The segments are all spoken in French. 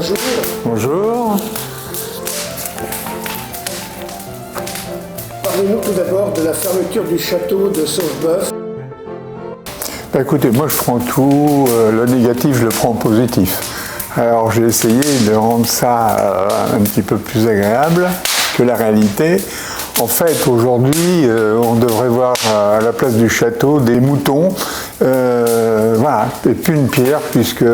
bonjour. Bonjour. Parlez-nous tout d'abord de la fermeture du château de Sauveboeuf. Bah écoutez, moi je prends tout, le négatif je le prends en positif. Alors j'ai essayé de rendre ça un petit peu plus agréable que la réalité. En fait, aujourd'hui, on devrait voir à la place du château des moutons, voilà, et plus une pierre, puisque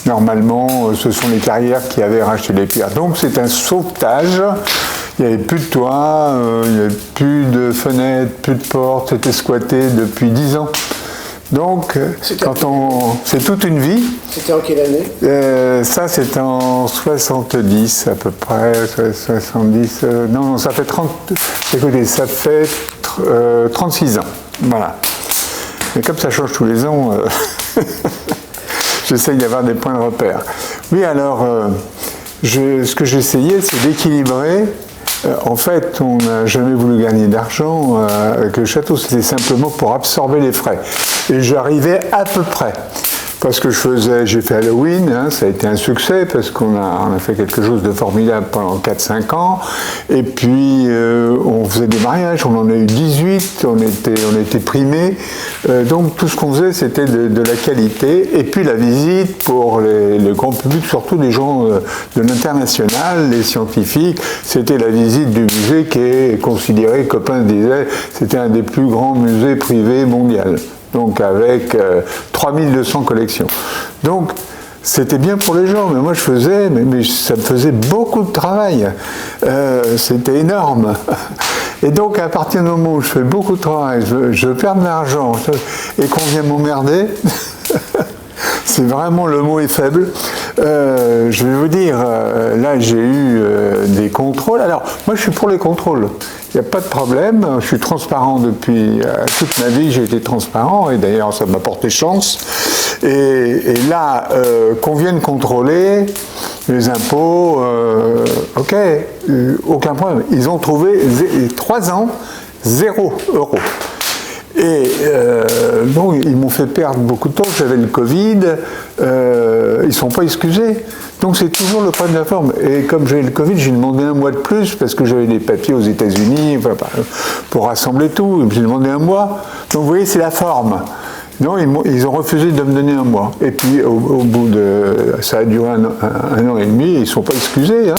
normalement, ce sont les carrières qui avaient racheté les pierres. Donc c'est un sauvetage. Il n'y avait plus de toit, il n'y avait plus de fenêtres, plus de portes, c'était squatté depuis 10 ans. Donc, c'est toute une vie. C'était en quelle année? Ça, c'est en 70 à peu près, 70. Non, ça fait 30. Écoutez, ça fait 36 ans. Voilà. Mais comme ça change tous les ans, j'essaye d'avoir des points de repère. Oui, alors, ce que j'ai essayé, c'est d'équilibrer. En fait, on n'a jamais voulu gagner d'argent avec le château, c'était simplement pour absorber les frais. Et j'arrivais à peu près. Parce que j'ai fait Halloween, hein, ça a été un succès, parce qu'on a fait quelque chose de formidable pendant 4-5 ans. Et puis, on faisait des mariages, on en a eu 18, on était primés. Donc, tout ce qu'on faisait, c'était de la qualité. Et puis, la visite pour le grand public, surtout les gens de l'international, les scientifiques, c'était la visite du musée qui est considéré, Copain disait, c'était un des plus grands musées privés mondiaux. Donc avec 3200 collections. Donc c'était bien pour les gens, mais moi je faisais, mais ça me faisait beaucoup de travail. C'était énorme. Et donc à partir du moment où je fais beaucoup de travail, je perds de l'argent et qu'on vient m'emmerder, c'est vraiment, le mot est faible. Je vais vous dire, là j'ai eu des contrôles. Alors moi je suis pour les contrôles. Il n'y a pas de problème, je suis transparent depuis toute ma vie, j'ai été transparent et d'ailleurs ça m'a porté chance. Et là, qu'on vienne contrôler les impôts, ok, aucun problème. Ils ont trouvé 3 ans, 0 €. Et donc ils m'ont fait perdre beaucoup de temps, j'avais le Covid, ils ne sont pas excusés. Donc c'est toujours le problème de la forme. Et comme j'avais le Covid, j'ai demandé un mois de plus parce que j'avais des papiers aux États-Unis pour rassembler tout. J'ai demandé un mois. Donc vous voyez, c'est la forme. Non, ils ont refusé de me donner un mois. Et puis au bout de... ça a duré un an et demi, ils ne sont pas excusés. Hein.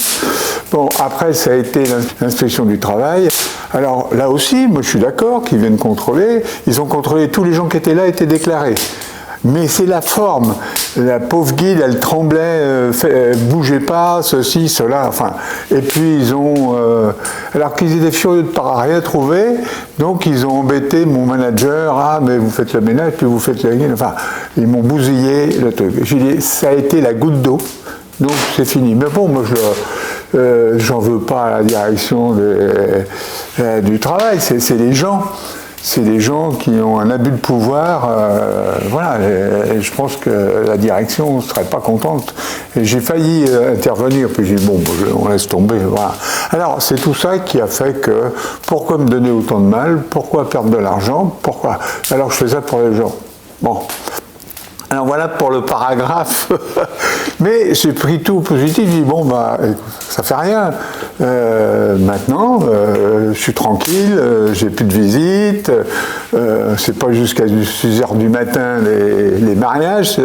Bon, après ça a été l'inspection du travail. Alors là aussi, moi je suis d'accord qu'ils viennent contrôler. Ils ont contrôlé, tous les gens qui étaient là étaient déclarés. Mais c'est la forme. La pauvre guide, elle tremblait, bougeait pas, ceci, cela, enfin. Et puis ils ont, alors qu'ils étaient furieux de ne pas rien trouver, donc ils ont embêté mon manager. Ah, mais vous faites le ménage, puis vous faites la guide. Enfin, ils m'ont bousillé le truc. J'ai dit, ça a été la goutte d'eau, donc c'est fini. Mais bon, moi j'en veux pas à la direction du travail. C'est les gens. C'est des gens qui ont un abus de pouvoir, voilà, et je pense que la direction ne serait pas contente. Et j'ai failli intervenir, puis j'ai dit, bon, on laisse tomber, voilà. Alors, c'est tout ça qui a fait que, pourquoi me donner autant de mal, pourquoi perdre de l'argent, pourquoi? Alors, je fais ça pour les gens. Bon. Alors voilà pour le paragraphe, mais j'ai pris tout au positif, j'ai dit bon bah ça fait rien, maintenant je suis tranquille, j'ai plus de visites, c'est pas jusqu'à 6h du matin les mariages,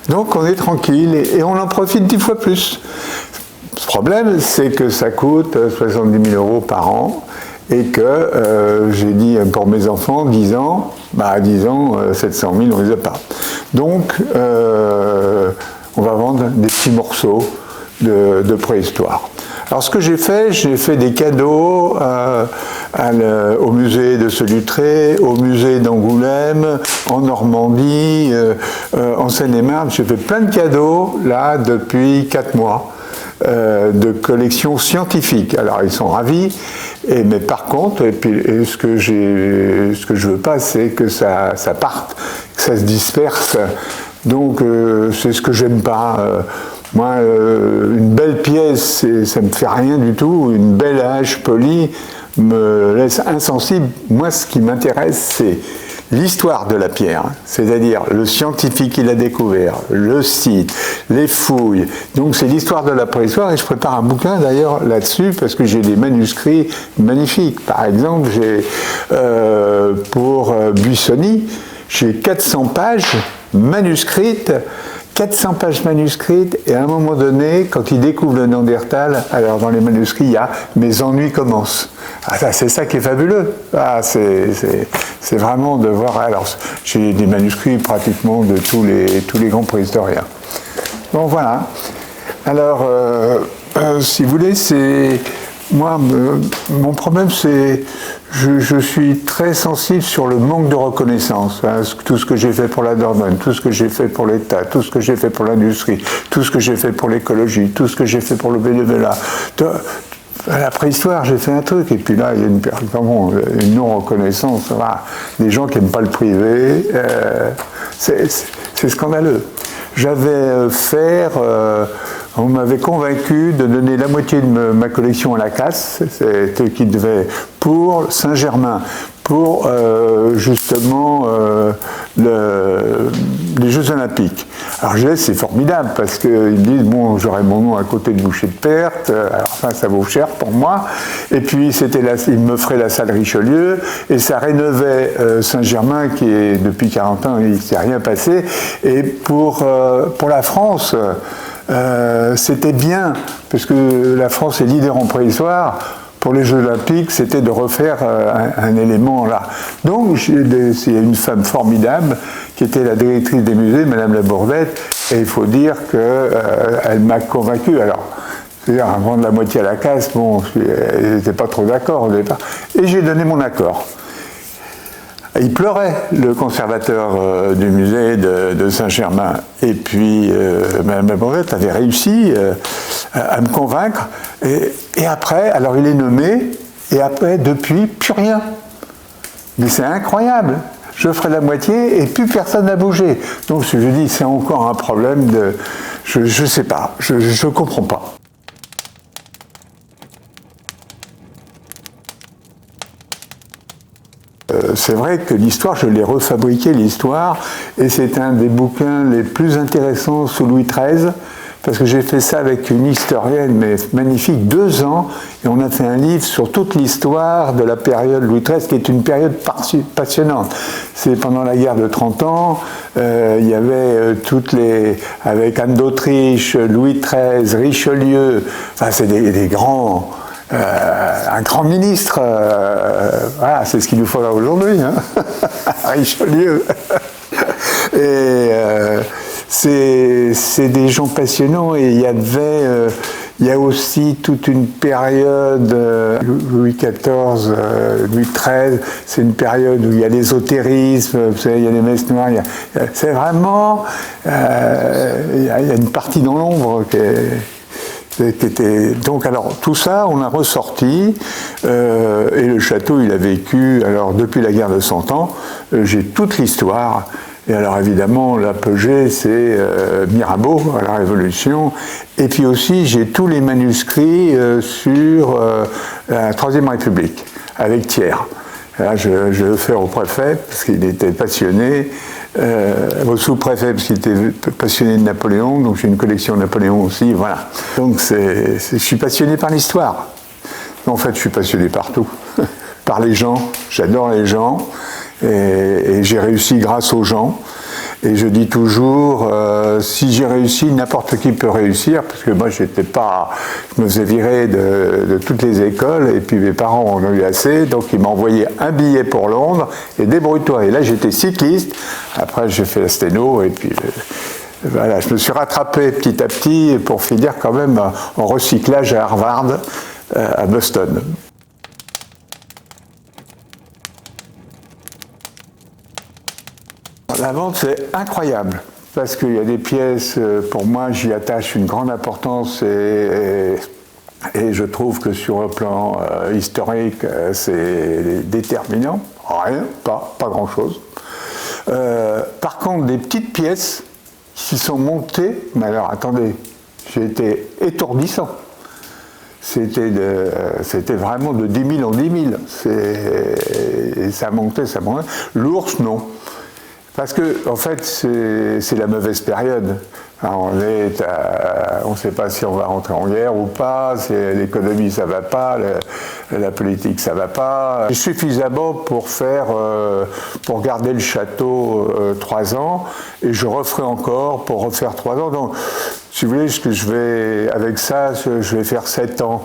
donc on est tranquille et on en profite 10 fois plus. Le problème c'est que ça coûte 70 000 € par an et que j'ai dit pour mes enfants 10 ans, bah à 10 ans 700 000 on les a pas. Donc, on va vendre des petits morceaux de préhistoire. Alors, ce que j'ai fait des cadeaux au musée de Solutré, au musée d'Angoulême, en Normandie, en Seine-et-Marne. J'ai fait plein de cadeaux, là, depuis 4 mois. De collections scientifiques. Alors ils sont ravis, mais par contre, ce que je veux pas, c'est que ça parte, que ça se disperse. Donc c'est ce que j'aime pas. Moi, une belle pièce, ça me fait rien du tout. Une belle hache polie me laisse insensible. Moi, ce qui m'intéresse, c'est l'histoire de la pierre, c'est-à-dire le scientifique qui l'a découvert, le site, les fouilles. Donc c'est l'histoire de la préhistoire et je prépare un bouquin d'ailleurs là-dessus parce que j'ai des manuscrits magnifiques. Par exemple, j'ai pour Buissonni, j'ai 400 pages manuscrites. 400 pages manuscrites, et à un moment donné, quand il découvre le Néandertal, alors dans les manuscrits, il y a « Mes ennuis commencent ». Ah, c'est ça qui est fabuleux. Ah, c'est vraiment de voir. Alors, j'ai des manuscrits pratiquement de tous les grands préhistoriens. Bon, voilà. Alors, si vous voulez, c'est. Moi, mon problème, c'est je suis très sensible sur le manque de reconnaissance. Hein, tout ce que j'ai fait pour la Dordogne, tout ce que j'ai fait pour l'État, tout ce que j'ai fait pour l'industrie, tout ce que j'ai fait pour l'écologie, tout ce que j'ai fait pour le bénévolat. À la préhistoire, j'ai fait un truc, et puis là, il y a une non-reconnaissance. Voilà. Des gens qui n'aiment pas le privé, c'est scandaleux. J'avais on m'avait convaincu de donner la moitié de ma collection à la casse, c'était qui devait pour Saint-Germain, pour justement les Jeux Olympiques. Alors c'est formidable parce qu'ils me disent bon, j'aurai mon nom à côté de Boucher de Perthes, alors enfin ça vaut cher pour moi. Et puis ils me feraient la salle Richelieu et ça rénovait Saint-Germain qui est depuis 40 ans il ne s'est rien passé. Et pour la France. C'était bien, parce que la France est leader en préhistoire. Pour les Jeux Olympiques, c'était de refaire un élément là. Donc, il y a une femme formidable qui était la directrice des musées, Madame Labourdette, et il faut dire qu'elle m'a convaincu. Alors, c'est-à-dire, à vendre la moitié à la casse, bon, elle n'était pas trop d'accord au départ. Et j'ai donné mon accord. Il pleurait, le conservateur du musée de Saint-Germain. Et puis, Mme Labourdette avait réussi à me convaincre. Et après, alors il est nommé, et après, depuis, plus rien. Mais c'est incroyable. Je ferai la moitié et plus personne n'a bougé. Donc, je dis, c'est encore un problème de... Je ne sais pas, je ne comprends pas. C'est vrai que l'histoire, je l'ai refabriquée, l'histoire, et c'est un des bouquins les plus intéressants sous Louis XIII, parce que j'ai fait ça avec une historienne, mais magnifique, 2 ans, et on a fait un livre sur toute l'histoire de la période Louis XIII, qui est une période passionnante. C'est pendant la guerre de 30 ans, il y avait avec Anne d'Autriche, Louis XIII, Richelieu, enfin c'est des grands... un grand ministre, voilà, c'est ce qu'il nous faudra aujourd'hui, hein. Richelieu. Et c'est des gens passionnants et il y a aussi toute une période, Louis XIV, Louis XIII, c'est une période où il y a l'ésotérisme, vous savez, il y a les messes noires, c'est vraiment, il y a une partie dans l'ombre qui était... Donc alors tout ça on a ressorti et le château il a vécu alors depuis la guerre de 100 ans, j'ai toute l'histoire et alors évidemment l'apogée c'est Mirabeau à la Révolution et puis aussi j'ai tous les manuscrits sur la Troisième République avec Thiers. Là, je le fais au préfet parce qu'il était passionné, au sous-préfet parce qu'il était passionné de Napoléon, donc j'ai une collection de Napoléon aussi, voilà. Donc je suis passionné par l'histoire. En fait, je suis passionné par tout, par les gens, j'adore les gens, et j'ai réussi grâce aux gens. Et je dis toujours, si j'ai réussi, n'importe qui peut réussir, parce que moi, je me faisais virer de toutes les écoles, et puis mes parents en ont eu assez, donc ils m'ont envoyé un billet pour Londres, et débrouille-toi. Et là, j'étais cycliste, après j'ai fait la sténo, et puis voilà, je me suis rattrapé petit à petit, pour finir quand même en recyclage à Harvard, à Boston. La vente, c'est incroyable, parce qu'il y a des pièces, pour moi, j'y attache une grande importance et je trouve que sur le plan historique, c'est déterminant. Rien, pas grand-chose. Par contre, des petites pièces qui sont montées, mais alors attendez, j'ai été étourdissant. c'était vraiment de 10 000 en 10 000. Et ça montait, ça montait. L'ours, non. Parce que, en fait, c'est la mauvaise période. Alors, on ne sait pas si on va rentrer en guerre ou pas, l'économie ça va pas, la politique ça va pas. Suffisamment pour garder le château 3 ans, et je referai encore pour refaire 3 ans. Donc, si vous voulez, avec ça, je vais faire 7 ans.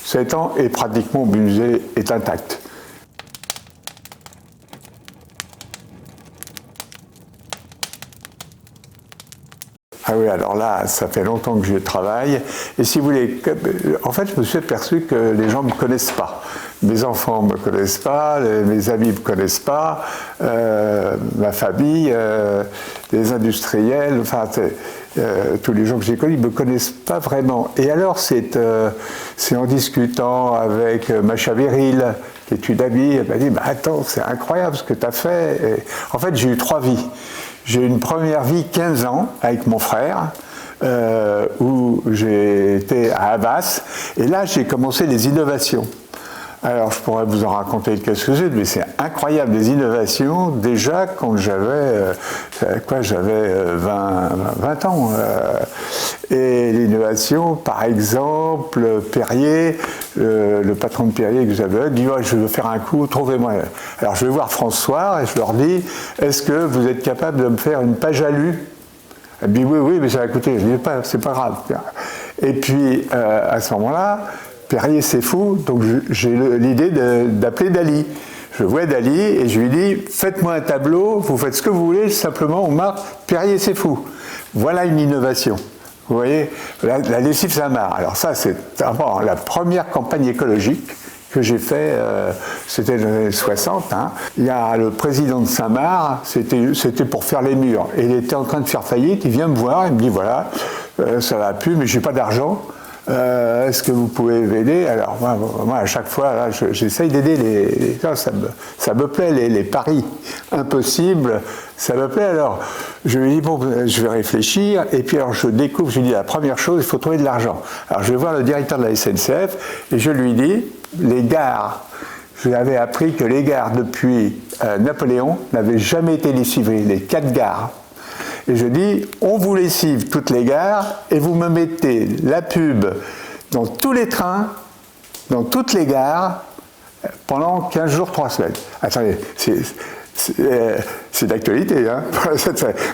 7 ans et pratiquement mon musée est intact. Ah oui, alors là, ça fait longtemps que je travaille. Et si vous voulez, en fait, je me suis aperçu que les gens ne me connaissent pas. Mes enfants ne me connaissent pas, mes amis ne me connaissent pas, ma famille, les industriels, enfin, tous les gens que j'ai connus ne me connaissent pas vraiment. Et alors, c'est en discutant avec Macha Viril, qui est une amie, elle m'a dit bah, « Attends, c'est incroyable ce que tu as fait. » Et en fait, j'ai eu 3 vies. J'ai eu une première vie 15 ans avec mon frère, où j'ai été à Havas, et là j'ai commencé les innovations. Alors je pourrais vous en raconter quelques-unes, mais c'est incroyable, les innovations, déjà quand j'avais 20 ans. Et l'innovation, par exemple, Perrier, le patron de Perrier que j'avais, dit oh, je veux faire un coup, trouvez-moi. Alors je vais voir François et je leur dis est-ce que vous êtes capable de me faire une page à lu? Elle me dit oui, mais ça va coûter. Je dis c'est pas grave. Et puis à ce moment-là, Perrier c'est fou, donc j'ai l'idée d'appeler Dali. Je vois Dali et je lui dis faites-moi un tableau, vous faites ce que vous voulez, simplement on marque Perrier c'est fou. Voilà une innovation. Vous voyez, la lessive Saint-Marc. Alors ça, c'est vraiment la première campagne écologique que j'ai fait, c'était dans les années 60. Hein. Il y a le président de Saint-Marc, c'était pour faire les murs. Et il était en train de faire faillite, il vient me voir, il me dit voilà, ça va plus, mais j'ai pas d'argent. Est-ce que vous pouvez m'aider? Alors moi, à chaque fois, là, j'essaye d'aider les gens, ça me plaît, les paris impossibles, ça me plaît. Alors, je lui dis, bon, je vais réfléchir, et puis alors je découvre, je lui dis, la première chose, il faut trouver de l'argent. Alors je vais voir le directeur de la SNCF, et je lui dis, les gares, je lui avais appris que les gares, depuis Napoléon, n'avaient jamais été lessivées, les 4 gares. Et je dis, on vous lessive toutes les gares et vous me mettez la pub dans tous les trains, dans toutes les gares, pendant 15 jours, 3 semaines. Attendez, c'est d'actualité, hein.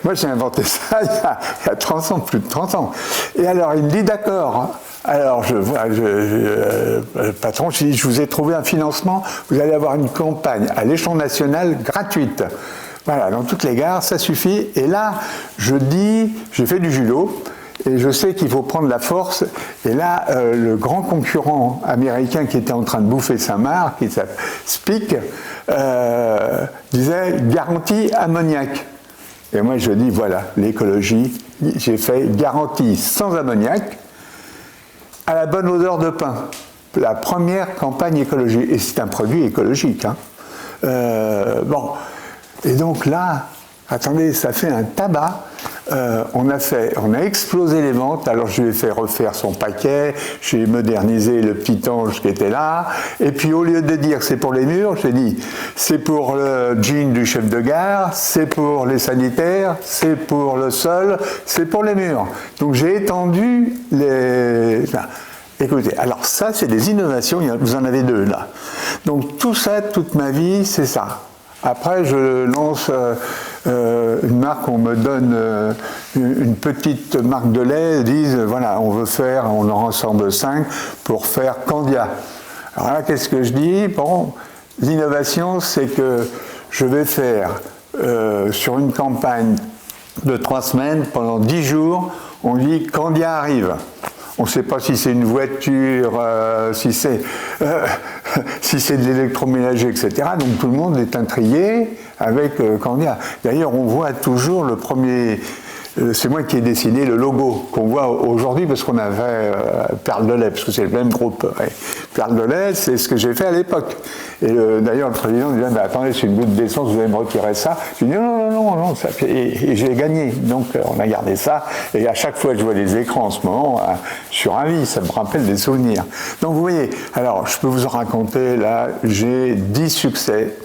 Moi j'ai inventé ça il y a 30 ans, plus de 30 ans. Et alors il me dit d'accord. Alors je vois, le patron, je dis, je vous ai trouvé un financement, vous allez avoir une campagne à l'échelon national gratuite. Voilà, dans toutes les gares, ça suffit. Et là, je dis, j'ai fait du judo, et je sais qu'il faut prendre la force. Et là, le grand concurrent américain qui était en train de bouffer Saint-Marc, qui s'appelle Spic, disait garantie ammoniac. Et moi, je dis, voilà, l'écologie, j'ai fait garantie sans ammoniac, à la bonne odeur de pain. La première campagne écologique. Et c'est un produit écologique. Hein. Bon. Et donc là, attendez, ça fait un tabac. On a explosé les ventes. Alors je lui ai fait refaire son paquet, j'ai modernisé le petit ange qui était là. Et puis au lieu de dire c'est pour les murs, j'ai dit c'est pour le jean du chef de gare, c'est pour les sanitaires, c'est pour le sol, c'est pour les murs. Donc j'ai étendu les... Enfin, écoutez, alors ça c'est des innovations, vous en avez 2 là. Donc tout ça, toute ma vie, c'est ça. Après, je lance une marque, on me donne une petite marque de lait, ils disent, voilà, on en rassemble 5 pour faire Candia. Alors là, qu'est-ce que je dis? Bon, l'innovation, c'est que je vais faire sur une campagne de 3 semaines, pendant 10 jours, on dit Candia arrive. On ne sait pas si c'est une voiture, si c'est de l'électroménager, etc. Donc tout le monde est intrigué avec Candia. D'ailleurs, on voit toujours le premier c'est moi qui ai dessiné le logo qu'on voit aujourd'hui parce qu'on avait Perle de lait, parce que c'est le même groupe. Ouais. Perle de lait, c'est ce que j'ai fait à l'époque. Et d'ailleurs, le président dit, bah, attendez, c'est une goutte d'essence, vous allez me retirer ça. Je dis, non, ça fait... et j'ai gagné. Donc, on a gardé ça. Et à chaque fois que je vois les écrans en ce moment, sur un lit, ça me rappelle des souvenirs. Donc, vous voyez, alors, je peux vous en raconter, là, j'ai 10 succès.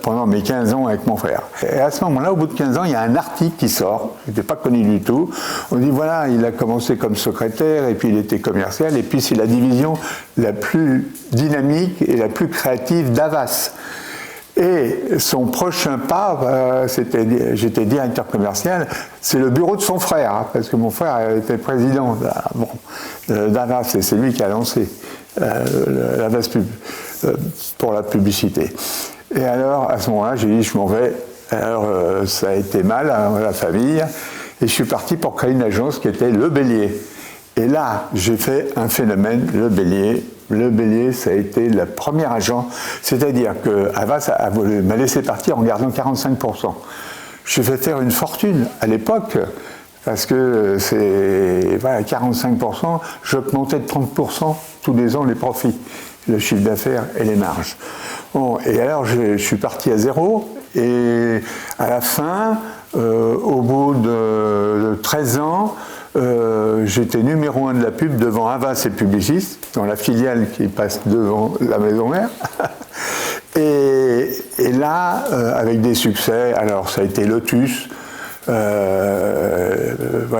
Pendant mes 15 ans avec mon frère. Et à ce moment-là, au bout de 15 ans, il y a un article qui sort, qui n'était pas connu du tout. On dit, voilà, il a commencé comme secrétaire, et puis il était commercial, et puis c'est la division la plus dynamique et la plus créative d'Havas. Et son prochain pas, j'étais directeur commercial, c'est le bureau de son frère, hein, parce que mon frère était président d'Havas, et c'est lui qui a lancé l'Havas pour la publicité. Et alors, à ce moment-là, j'ai dit, je m'en vais. Alors, ça a été mal à la famille. Et je suis parti pour créer une agence qui était Le Bélier. Et là, j'ai fait un phénomène, Le Bélier. Le Bélier, ça a été le premier agent. C'est-à-dire que Havas m'a laissé partir en gardant 45%. J'ai fait faire une fortune à l'époque. Parce que c'est, voilà, 45%, j'augmentais de 30% tous les ans les profits, le chiffre d'affaires et les marges. Bon, et alors je suis parti à zéro, et à la fin, au bout de 13 ans, j'étais numéro 1 de la pub devant Havas et Publicis, dans la filiale qui passe devant la maison mère. Et là, avec des succès, alors ça a été Lotus.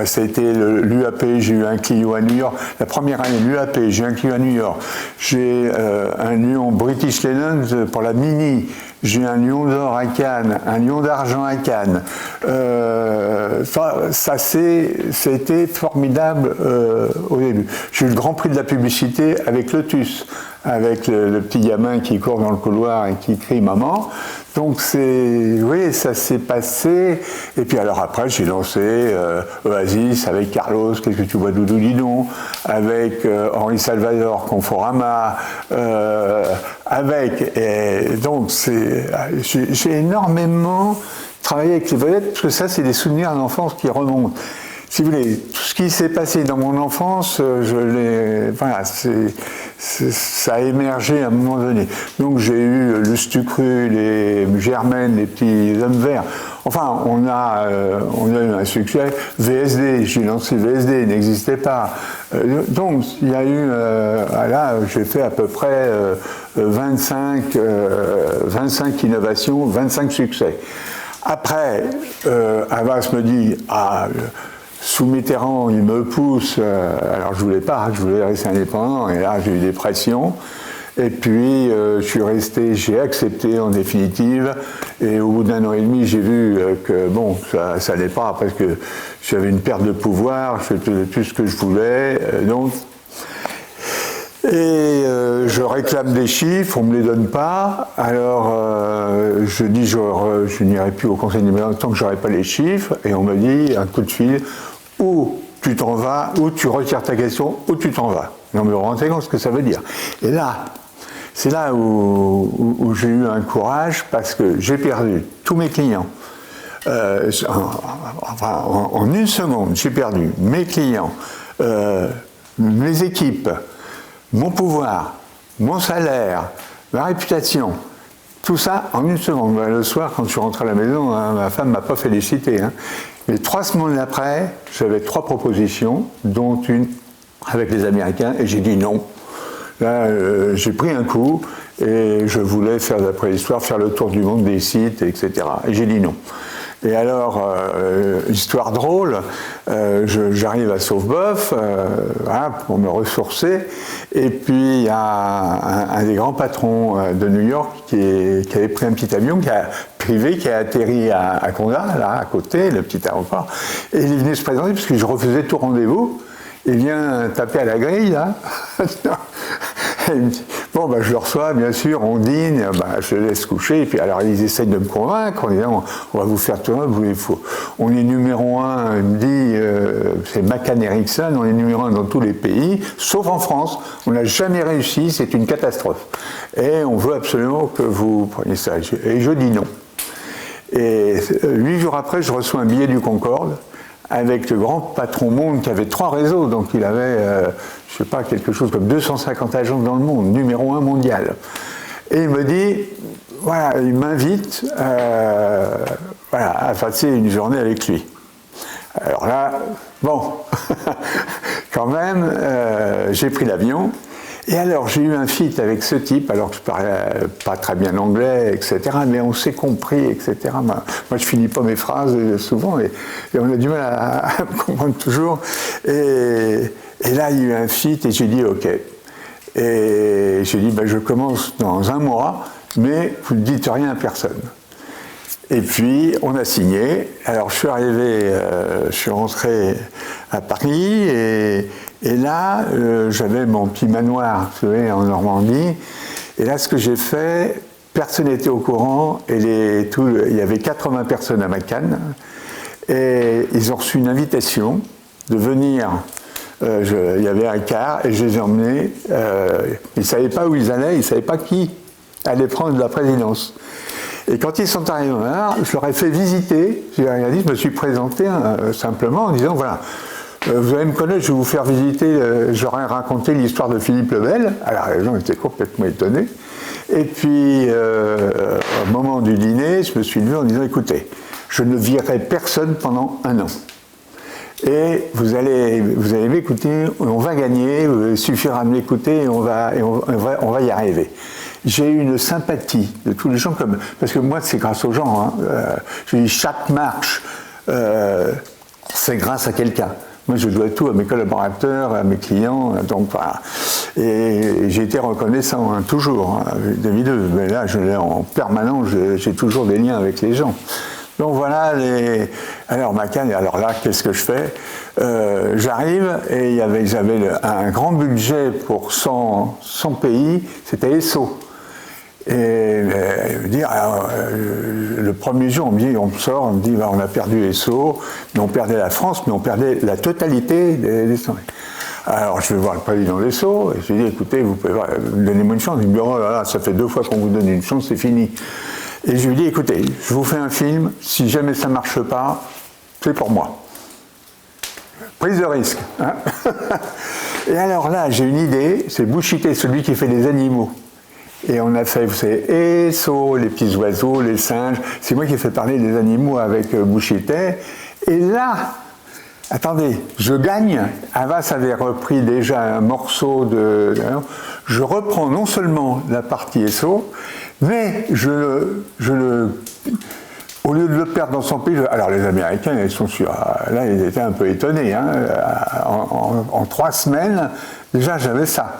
Ça a été l'UAP, j'ai eu un Clio à New York. La première année, l'UAP, j'ai eu un Clio à New York. J'ai un lion British Leyland pour la Mini. J'ai un lion d'or à Cannes, un lion d'argent à Cannes. Ça été formidable au début. J'ai eu le Grand Prix de la publicité avec Lotus, avec le petit gamin qui court dans le couloir et qui crie « Maman ». Donc, oui, ça s'est passé. Et puis alors après, j'ai lancé Oasis avec Carlos, qu'est-ce que tu vois, Doudou Didon, avec Henri Salvador, Conforama, donc, j'ai énormément travaillé avec les vedettes, parce que ça, c'est des souvenirs d'enfance qui remontent. Si vous voulez, tout ce qui s'est passé dans mon enfance, ça a émergé à un moment donné. Donc j'ai eu Lustucru, les Germaine, les petits hommes verts. Enfin, on a eu un succès. VSD, j'ai lancé VSD, il n'existait pas. Donc il y a eu, là, j'ai fait à peu près 25 innovations, 25 succès. Après, Havas me dit, sous Mitterrand, il me pousse, alors je voulais pas, je voulais rester indépendant, et là j'ai eu des pressions, et puis je suis resté, j'ai accepté en définitive, et au bout d'1 an et demi, j'ai vu que bon, ça n'allait pas, parce que j'avais une perte de pouvoir, je faisais tout ce que je voulais, donc... Et je réclame des chiffres, on ne me les donne pas, alors je dis je n'irai plus au conseil d'administration tant que je n'aurai pas les chiffres, et on me dit un coup de fil, ou tu t'en vas, ou tu retires ta question, ou tu t'en vas. Et on me rend compte ce que ça veut dire. Et là, c'est là où j'ai eu un courage, parce que j'ai perdu tous mes clients. En une seconde, j'ai perdu mes clients, mes équipes, mon pouvoir, mon salaire, ma réputation, tout ça en une seconde. Le soir, quand je suis rentré à la maison, ma femme ne m'a pas félicité. Mais 3 semaines après, j'avais 3 propositions, dont une avec les Américains, et j'ai dit non. Là, j'ai pris un coup, et je voulais faire, d'après l'histoire, faire le tour du monde des sites, etc. Et j'ai dit non. Et alors, histoire drôle, j'arrive à Sauf-Boeuf pour me ressourcer, et puis il y a un des grands patrons de New York qui avait pris un petit avion privé qui a atterri à Condat, là à côté, le petit aéroport, et il est venu se présenter parce que je refusais tout rendez-vous. Il vient taper à la grille, là. Il me dit, bon, je le reçois, bien sûr, on dîne, je le laisse coucher, et puis alors ils essayent de me convaincre, en disant, on va vous faire tourner, on est numéro 1, il me dit, c'est McCann Erickson, on est numéro 1 dans tous les pays, sauf en France, on n'a jamais réussi, c'est une catastrophe. Et on veut absolument que vous preniez ça. Et je dis non. Et 8 jours après, je reçois un billet du Concorde avec le grand patron monde qui avait 3 réseaux, donc il avait, je sais pas, quelque chose comme 250 agences dans le monde, numéro 1 mondial. Et il me dit, voilà, il m'invite voilà, à passer une journée avec lui. Alors là, bon, quand même, j'ai pris l'avion. Et alors, j'ai eu un feat avec ce type, alors que je parlais pas très bien anglais, etc., mais on s'est compris, etc. Moi, je finis pas mes phrases souvent, et on a du mal à comprendre toujours. Et là, il y a eu un feat, et j'ai dit OK. Et j'ai dit, je commence dans 1 mois, mais vous ne dites rien à personne. Et puis, on a signé. Alors, je suis arrivé, je suis rentré à Paris, et là, j'avais mon petit manoir, vous savez, en Normandie. Et là, ce que j'ai fait, personne n'était au courant. Et il y avait 80 personnes à Macan. Et ils ont reçu une invitation de venir. Il y avait un car et je les ai emmenés. Ils ne savaient pas où ils allaient, ils ne savaient pas qui allait prendre la présidence. Et quand ils sont arrivés là, je leur ai fait visiter. Je me suis présenté simplement en disant voilà. Vous allez me connaître, je vais vous faire visiter, j'aurais raconté l'histoire de Philippe le Bel. Alors les gens étaient complètement étonnés. Et puis, au moment du dîner, je me suis levé en disant, écoutez, je ne virerai personne pendant 1 an. Et vous allez m'écouter, on va gagner, il suffira de m'écouter et on va y arriver. J'ai eu une sympathie de tous les gens, parce que moi, c'est grâce aux gens. Je dis, chaque marche, c'est grâce à quelqu'un. Moi, je dois tout à mes collaborateurs, à mes clients, donc voilà. Et j'ai été reconnaissant, toujours, vis-à-vis d'eux. Mais là, je l'ai en permanence, j'ai toujours des liens avec les gens. Donc voilà, alors Macan, alors là, qu'est-ce que je fais? J'arrive et ils avaient un grand budget pour 100 pays, c'était ESSO. Et dire, le premier jour, on me sort, on me dit, on a perdu ESSO, mais on perdait la France, mais on perdait la totalité des sommets. Alors je vais voir le président d'ESSO, et je lui dis, écoutez, vous pouvez donnez-moi une chance. Il me dit, oh là là, ça fait 2 fois qu'on vous donne une chance, c'est fini. Et je lui dis, écoutez, je vous fais un film, si jamais ça ne marche pas, c'est pour moi. Prise de risque. Hein. Et alors là, j'ai une idée, c'est Bouchité, celui qui fait les animaux. Et on a fait, vous savez, ESSO, les petits oiseaux, les singes. C'est moi qui ai fait parler des animaux avec Bouchité. Et là, attendez, je gagne. Havas avait repris déjà un morceau de... Je reprends non seulement la partie ESSO, mais au lieu de le perdre dans son pays, alors les Américains, ils sont sûrs, là ils étaient un peu étonnés. Hein, en 3 semaines, déjà j'avais ça.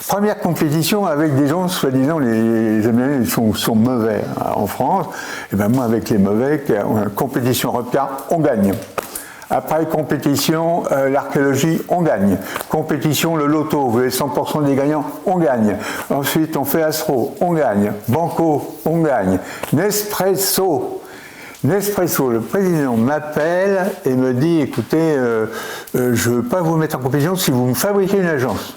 Première compétition avec des gens, soi-disant, les Américains sont mauvais en France. Et ben moi, avec les mauvais, compétition repère, on gagne. Après compétition, l'archéologie, on gagne. Compétition, le loto, vous avez 100% des gagnants, on gagne. Ensuite, on fait Astro, on gagne. Banco, on gagne. Nespresso, le président m'appelle et me dit, écoutez, je ne veux pas vous mettre en compétition si vous me fabriquez une agence.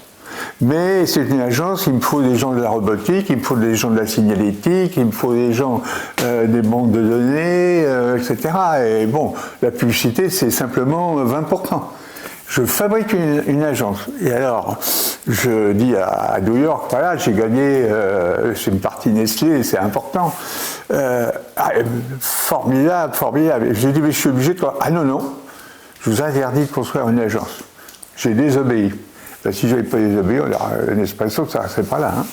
Mais c'est une agence, il me faut des gens de la robotique, il me faut des gens de la signalétique, il me faut des gens des banques de données, etc. Et bon, la publicité, c'est simplement 20%. Je fabrique une agence. Et alors, je dis à New York, voilà, j'ai gagné, c'est une partie Nestlé, c'est important. Formidable, formidable. Et je dis, mais je suis obligé de... Ah non, je vous interdis de construire une agence. J'ai désobéi. Ben, si je n'avais pas désobéi, Nespresso, ça ne serait pas là. Hein.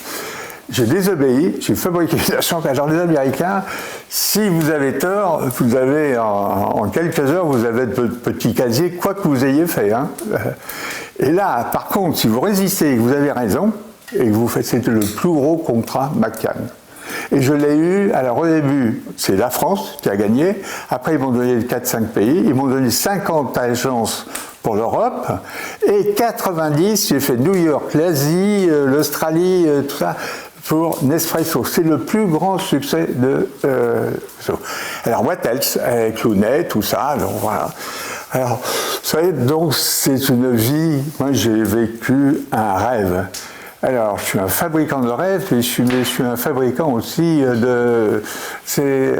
J'ai désobéi, j'ai fabriqué une agence. Alors les Américains, si vous avez tort, vous avez en quelques heures, vous avez votre petit casier, quoi que vous ayez fait. Hein. Et là, par contre, si vous résistez et que vous avez raison, et que vous faites, c'était le plus gros contrat Macan. Et je l'ai eu, alors au début, c'est la France qui a gagné. Après, ils m'ont donné 4-5 pays. Ils m'ont donné 50 agences pour l'Europe. Et 90, j'ai fait New York, l'Asie, l'Australie, tout ça, pour Nespresso. C'est le plus grand succès de alors, what else? Avec Lounet, tout ça, donc voilà. Alors, vous savez, donc, c'est une vie, moi j'ai vécu un rêve. Alors, je suis un fabricant de rêves, mais je suis un fabricant aussi de... C'est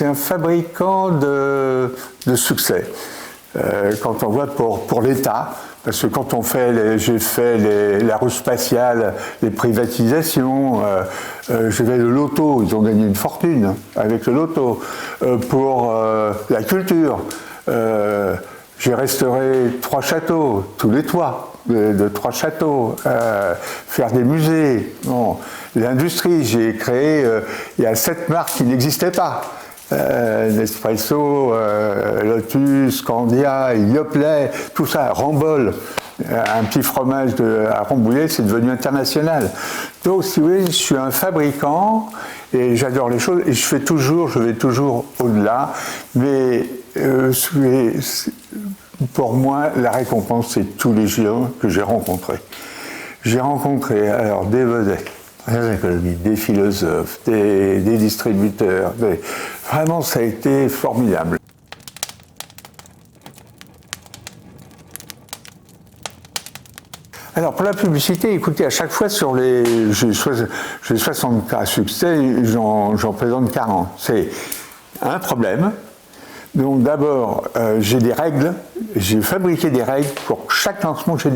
un fabricant de succès. Quand on voit pour l'État, parce que quand j'ai fait la roue spatiale, les privatisations, j'ai fait le loto, ils ont gagné une fortune avec le loto. Pour la culture, j'ai restauré 3 châteaux, tous les toits de 3 châteaux, faire des musées. Bon, l'industrie, j'ai créé, il y a 7 marques qui n'existaient pas. Nespresso, Lotus, Candia, Yoplait, tout ça, Rambol, un petit fromage à Rambouillet, c'est devenu international. Donc, si vous voulez, je suis un fabricant et j'adore les choses et je vais toujours au-delà, mais pour moi, la récompense, c'est tous les gens que j'ai rencontrés. J'ai rencontré alors des vedettes, des économistes, des philosophes, des distributeurs. Vraiment, ça a été formidable. Alors, pour la publicité, écoutez, à chaque fois j'ai 60 cas à succès, j'en présente 40. C'est un problème. Donc d'abord, j'ai des règles, j'ai fabriqué des règles, pour chaque lancement j'ai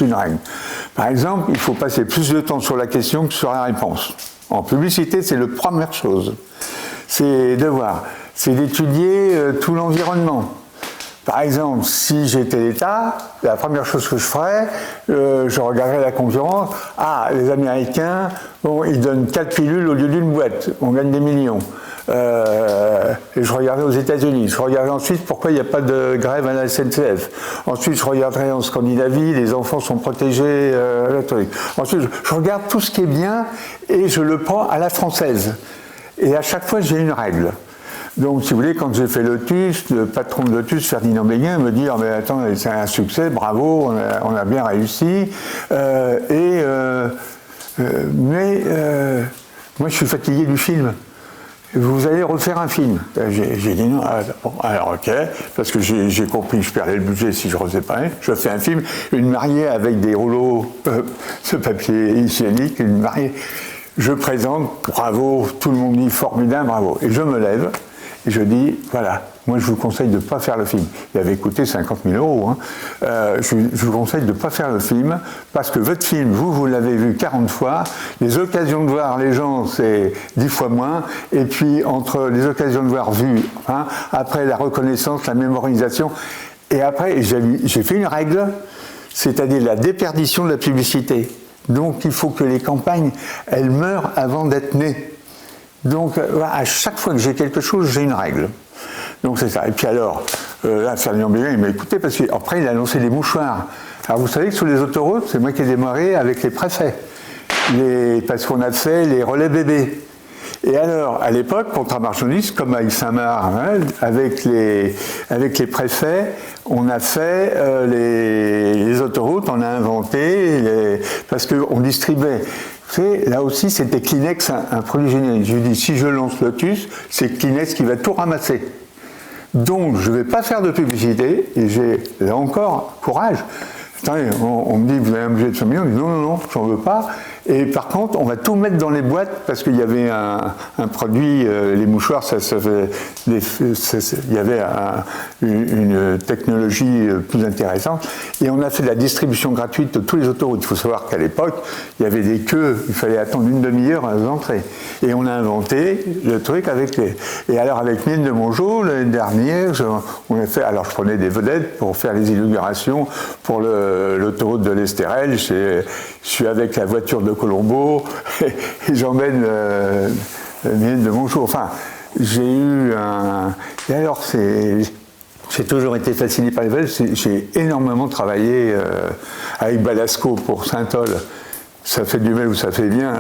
une règle. Par exemple, il faut passer plus de temps sur la question que sur la réponse. En publicité, c'est la première chose. C'est d'étudier tout l'environnement. Par exemple, si j'étais l'État, la première chose que je ferais, je regarderais la concurrence. Ah, les Américains, bon, ils donnent 4 pilules au lieu d'une boîte, on gagne des millions. Et je regardais aux États-Unis. Je regardais ensuite pourquoi il n'y a pas de grève à la SNCF. Ensuite, je regarderai en Scandinavie, les enfants sont protégés à la truc. Ensuite, je regarde tout ce qui est bien et je le prends à la française. Et à chaque fois, j'ai une règle. Donc, si vous voulez, quand j'ai fait Lotus, le patron de Lotus, Ferdinand Béguin, me dit « Oh, mais attends, c'est un succès, bravo, on a bien réussi. » moi, je suis fatigué du film. Vous allez refaire un film. J'ai dit non, bon, alors ok, parce que j'ai compris que je perdais le budget si je ne refaisais pas rien. Je fais un film, une mariée avec des rouleaux de papier hygiénique, une mariée. Je présente, bravo, tout le monde dit formidable, bravo. Et je me lève et je dis, voilà, moi je vous conseille de ne pas faire le film. Il avait coûté 50 000 €. Hein. Je vous conseille de ne pas faire le film parce que votre film, vous l'avez vu 40 fois. Les occasions de voir les gens, c'est 10 fois moins. Et puis entre les occasions de voir vues, hein, après la reconnaissance, la mémorisation, et après j'ai fait une règle, c'est-à-dire la déperdition de la publicité. Donc il faut que les campagnes, elles meurent avant d'être nées. Donc à chaque fois que j'ai quelque chose, j'ai une règle. Donc c'est ça. Et puis alors, là, Ferdinand Béguin, il m'a écouté parce qu'après, il a lancé les mouchoirs. Alors vous savez que sur les autoroutes, c'est moi qui ai démarré avec les préfets. Parce qu'on a fait les relais bébés. Et alors, à l'époque, contre marchandise, comme à Saint-Marc, hein, avec les préfets, on a fait les autoroutes, on a inventé, parce qu'on distribuait. Vous savez, là aussi, c'était Kleenex, un produit générique. Je dis, si je lance Lotus, c'est Kleenex qui va tout ramasser. Donc, je ne vais pas faire de publicité, et j'ai, là encore, courage. Attendez, on me dit, vous avez un budget de 100 millions, je dis, non, j'en veux pas. Et par contre, on va tout mettre dans les boîtes, parce qu'il y avait un produit, les mouchoirs, il y avait une technologie plus intéressante. Et on a fait de la distribution gratuite de tous les autoroutes. Il faut savoir qu'à l'époque, il y avait des queues, il fallait attendre une demi-heure à l'entrée. Et on a inventé le truc avec les... Et alors, avec Mine de Mongeau, l'année dernière, on a fait... Alors, je prenais des vedettes pour faire les inaugurations pour l'autoroute de l'Estérel. Je suis avec la voiture de Colombo et j'emmène Mine de Mongeau. Enfin, j'ai eu un... Et alors, j'ai toujours été fasciné par les vedettes. J'ai énormément travaillé avec Balasco pour Saint-Ol. Ça fait du mal ou ça fait bien,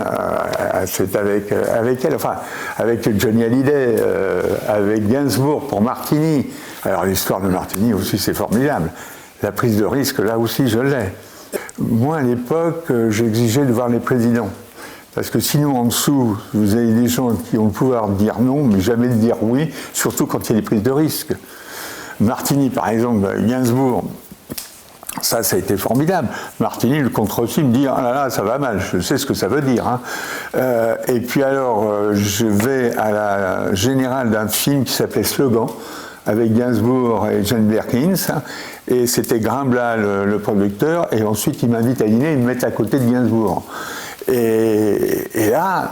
c'est avec elle, enfin, avec Johnny Hallyday, avec Gainsbourg pour Martini. Alors l'histoire de Martini aussi, c'est formidable. La prise de risque, là aussi, je l'ai. Moi, à l'époque, j'exigeais de voir les présidents. Parce que sinon, en dessous, vous avez des gens qui ont le pouvoir de dire non, mais jamais de dire oui, surtout quand il y a des prises de risque. Martini, par exemple, Gainsbourg, Ça a été formidable. Martini, le contre-aussi, me dit « Ah là là, ça va mal, je sais ce que ça veut dire. Hein. » Et puis alors, je vais à la générale d'un film qui s'appelait Slogan, avec Gainsbourg et Jane Birkins, et c'était Grimblat le producteur, et ensuite il m'invite à dîner, il me met à côté de Gainsbourg. Et là,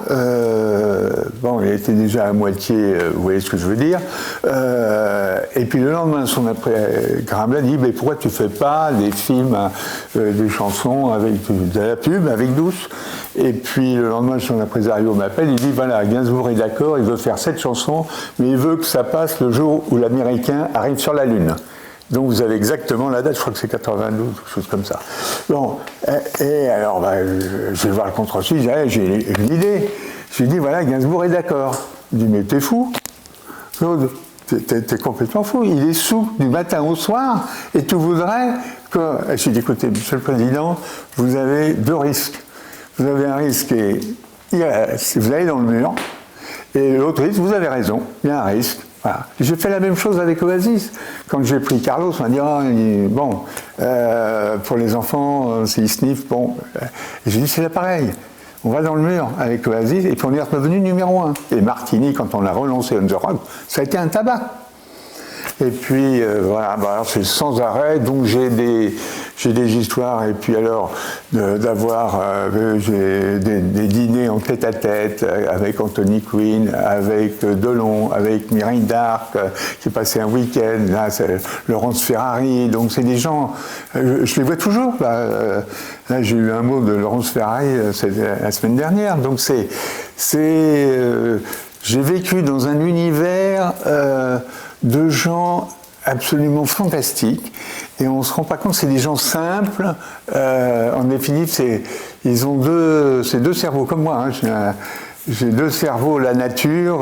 bon, il était déjà à moitié, vous voyez ce que je veux dire, et puis le lendemain, Grimblat dit, mais pourquoi tu fais pas des films, des chansons avec de la pub, avec Douce? Et puis le lendemain, son impresario m'appelle, il dit, voilà, Gainsbourg est d'accord, il veut faire 7 chansons, mais il veut que ça passe le jour où l'Américain arrive sur la Lune. Donc vous avez exactement la date, je crois que c'est 92, quelque chose comme ça. Bon, et alors je vais voir le contre-suisse, je dis, hey, j'ai une idée. Je lui dis, voilà, Gainsbourg est d'accord. Il dit, mais t'es fou, Claude, t'es complètement fou. Il est sous du matin au soir, et tu voudrais que... Je lui dis, écoutez, Monsieur le Président, vous avez 2 risques. Vous avez un risque, et vous allez dans le mur, et l'autre risque, vous avez raison, il y a un risque. Voilà. J'ai fait la même chose avec Oasis. Quand j'ai pris Carlos, on m'a dit, oh, bon, pour les enfants, s'ils sniffent, bon. Et j'ai dit, c'est là pareil. On va dans le mur avec Oasis, et puis on est revenu numéro 1. Et Martini, quand on l'a relancé On The Rock, ça a été un tabac. Et puis, voilà, alors c'est sans arrêt, donc j'ai des histoires, et puis alors, d'avoir des dîners en tête-à-tête avec Anthony Quinn, avec Delon, avec Mireille d'Arc, qui passait un week-end, là, c'est Laurence Ferrari, donc c'est des gens, je les vois toujours, là j'ai eu un mot de Laurence Ferrari la semaine dernière, donc j'ai vécu dans un univers de gens absolument fantastiques, et on ne se rend pas compte, c'est des gens simples, en définitive, ils ont ces 2 cerveaux comme moi, hein, j'ai 2 cerveaux, la nature,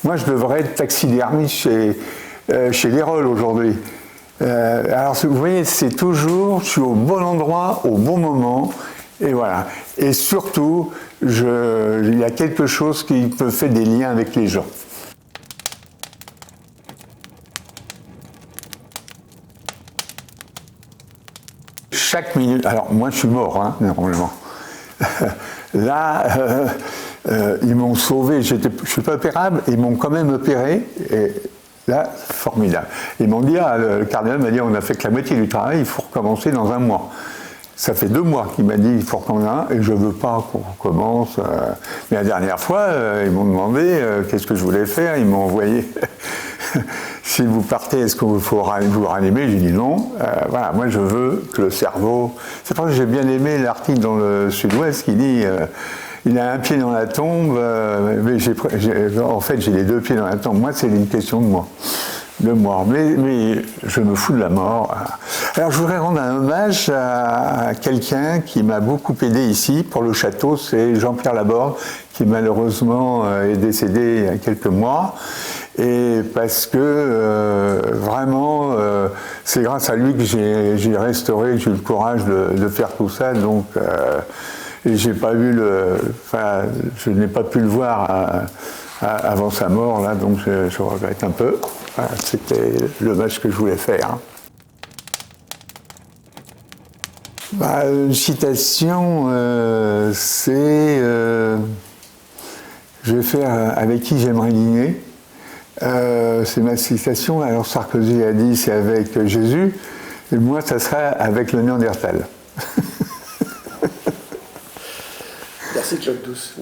moi je devrais être taxidermiste chez Lérol aujourd'hui. Alors vous voyez, c'est toujours, je suis au bon endroit, au bon moment, et voilà. Et surtout, il y a quelque chose qui me fait des liens avec les gens. Chaque minute, alors moi je suis mort, hein, normalement. Là, ils m'ont sauvé, je ne suis pas opérable, ils m'ont quand même opéré, et là, formidable. Ils m'ont dit, le cardinal m'a dit, on a fait que la moitié du travail, il faut recommencer dans 1 mois. Ça fait 2 mois qu'il m'a dit, il faut recommencer, et je ne veux pas qu'on recommence. Mais la dernière fois, ils m'ont demandé qu'est-ce que je voulais faire, ils m'ont envoyé... Si vous partez, est-ce qu'il faut vous ranimer? J'ai dit non. Voilà, moi je veux que le cerveau... C'est pour ça que j'ai bien aimé l'article dans le Sud-Ouest qui dit il a un pied dans la tombe, mais en fait j'ai les 2 pieds dans la tombe. Moi c'est une question de mort. Mais je me fous de la mort. Alors je voudrais rendre un hommage à quelqu'un qui m'a beaucoup aidé ici pour le château, c'est Jean-Pierre Laborde, qui malheureusement est décédé il y a quelques mois. Et parce que vraiment, c'est grâce à lui que j'ai restauré, que j'ai eu le courage de faire tout ça. Donc, et j'ai pas eu je n'ai pas pu le voir avant sa mort là, donc je regrette un peu. Voilà, c'était l'hommage que je voulais faire. Une citation, c'est je vais faire avec qui j'aimerais dîner. C'est ma citation. Alors Sarkozy a dit c'est avec Jésus, et moi ça sera avec le Néandertal. Merci Claude Douce.